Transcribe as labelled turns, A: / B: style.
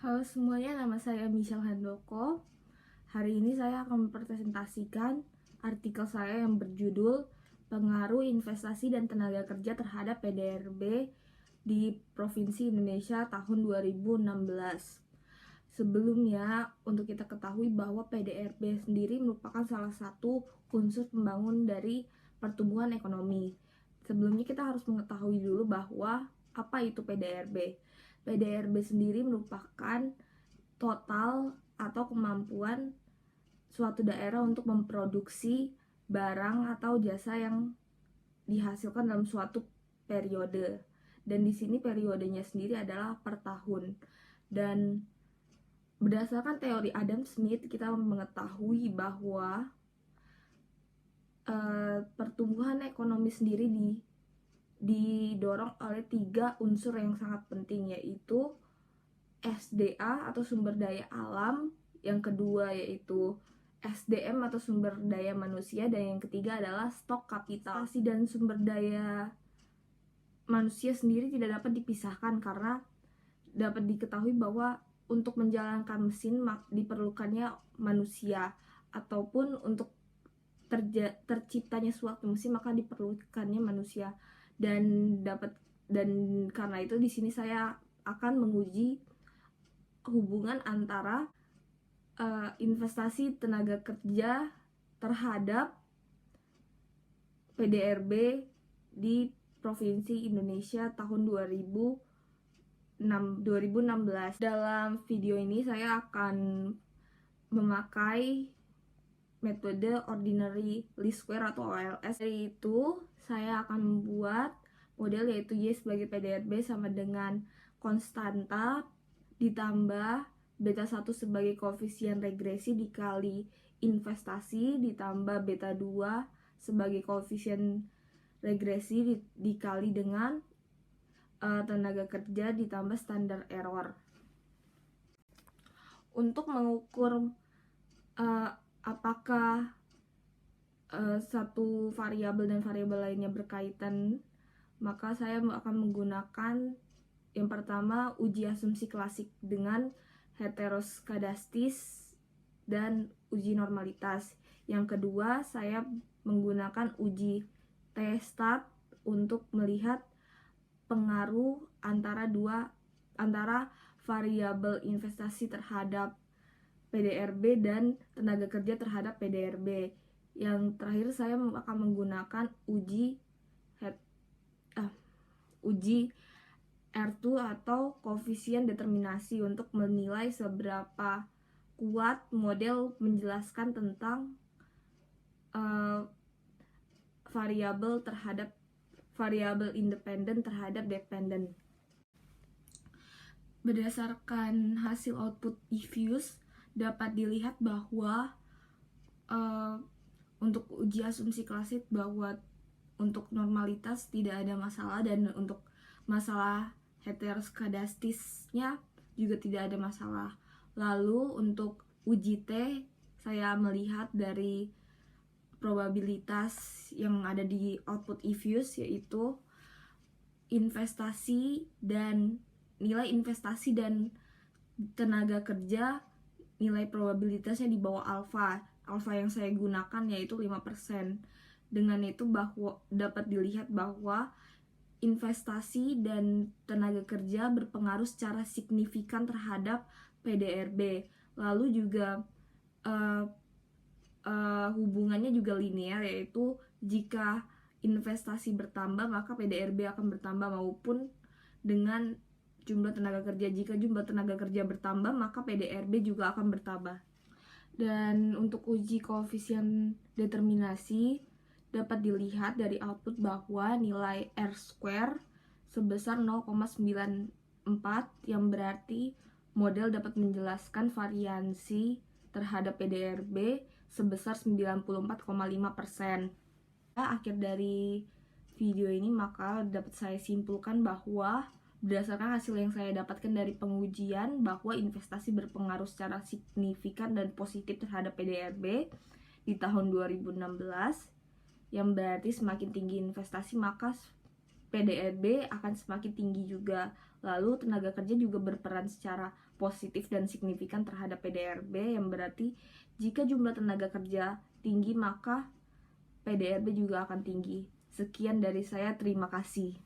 A: Halo semuanya, nama saya Michelle Handoko. Hari ini saya akan mempresentasikan artikel saya yang berjudul Pengaruh Investasi dan Tenaga Kerja terhadap PDRB di Provinsi Indonesia tahun 2016. Sebelumnya, untuk kita ketahui bahwa PDRB sendiri merupakan salah satu unsur pembangun dari pertumbuhan ekonomi. Sebelumnya kita harus mengetahui dulu bahwa apa itu PDRB. PDRB sendiri merupakan total atau kemampuan suatu daerah untuk memproduksi barang atau jasa yang dihasilkan dalam suatu periode. Dan di sini periodenya sendiri adalah per tahun. Dan berdasarkan teori Adam Smith, kita mengetahui bahwa pertumbuhan ekonomi sendiri didorong oleh 3 unsur yang sangat penting, yaitu SDA atau sumber daya alam, yang kedua yaitu SDM atau sumber daya manusia, dan yang ketiga adalah stok kapital. Dan sumber daya manusia sendiri tidak dapat dipisahkan karena dapat diketahui bahwa untuk menjalankan mesin diperlukannya manusia, ataupun untuk terciptanya suatu mesin maka diperlukannya manusia. Dan karena itu di sini saya akan menguji hubungan antara investasi tenaga kerja terhadap PDRB di Provinsi Indonesia tahun 2016. Dalam video ini saya akan memakai metode ordinary least square atau OLS. Dari itu saya akan membuat model yaitu Y sebagai PDRB sama dengan konstanta ditambah beta 1 sebagai koefisien regresi dikali investasi ditambah beta 2 sebagai koefisien regresi dikali dengan tenaga kerja ditambah standar error. Untuk mengukur apakah satu variabel dan variabel lainnya berkaitan, maka saya akan menggunakan yang pertama uji asumsi klasik dengan heteroskadastis dan uji normalitas. Yang kedua, saya menggunakan uji T-stat untuk melihat pengaruh antara variabel investasi terhadap PDRB dan tenaga kerja terhadap PDRB. Yang terakhir saya akan menggunakan uji R2 atau koefisien determinasi untuk menilai seberapa kuat model menjelaskan tentang variabel independen terhadap dependen. Berdasarkan hasil output diffuse dapat dilihat bahwa untuk uji asumsi klasik bahwa untuk normalitas tidak ada masalah, dan untuk masalah heteroskadastisnya juga tidak ada masalah. Lalu untuk uji T, saya melihat dari probabilitas yang ada di output diffuse, yaitu nilai investasi dan tenaga kerja, nilai probabilitasnya di bawah alfa yang saya gunakan yaitu 5%. Dengan itu dapat dilihat bahwa investasi dan tenaga kerja berpengaruh secara signifikan terhadap PDRB. Lalu juga hubungannya juga linear, yaitu jika investasi bertambah maka PDRB akan bertambah, maupun dengan jumlah tenaga kerja. Jika jumlah tenaga kerja bertambah maka PDRB juga akan bertambah. Dan untuk uji koefisien determinasi dapat dilihat dari output bahwa nilai R² sebesar 0,94, yang berarti model dapat menjelaskan variansi terhadap PDRB sebesar 94,5%. Akhir dari video ini maka dapat saya simpulkan bahwa berdasarkan hasil yang saya dapatkan dari pengujian bahwa investasi berpengaruh secara signifikan dan positif terhadap PDRB di tahun 2016, yang berarti semakin tinggi investasi maka PDRB akan semakin tinggi juga. Lalu tenaga kerja juga berperan secara positif dan signifikan terhadap PDRB, yang berarti jika jumlah tenaga kerja tinggi maka PDRB juga akan tinggi. Sekian dari saya, terima kasih.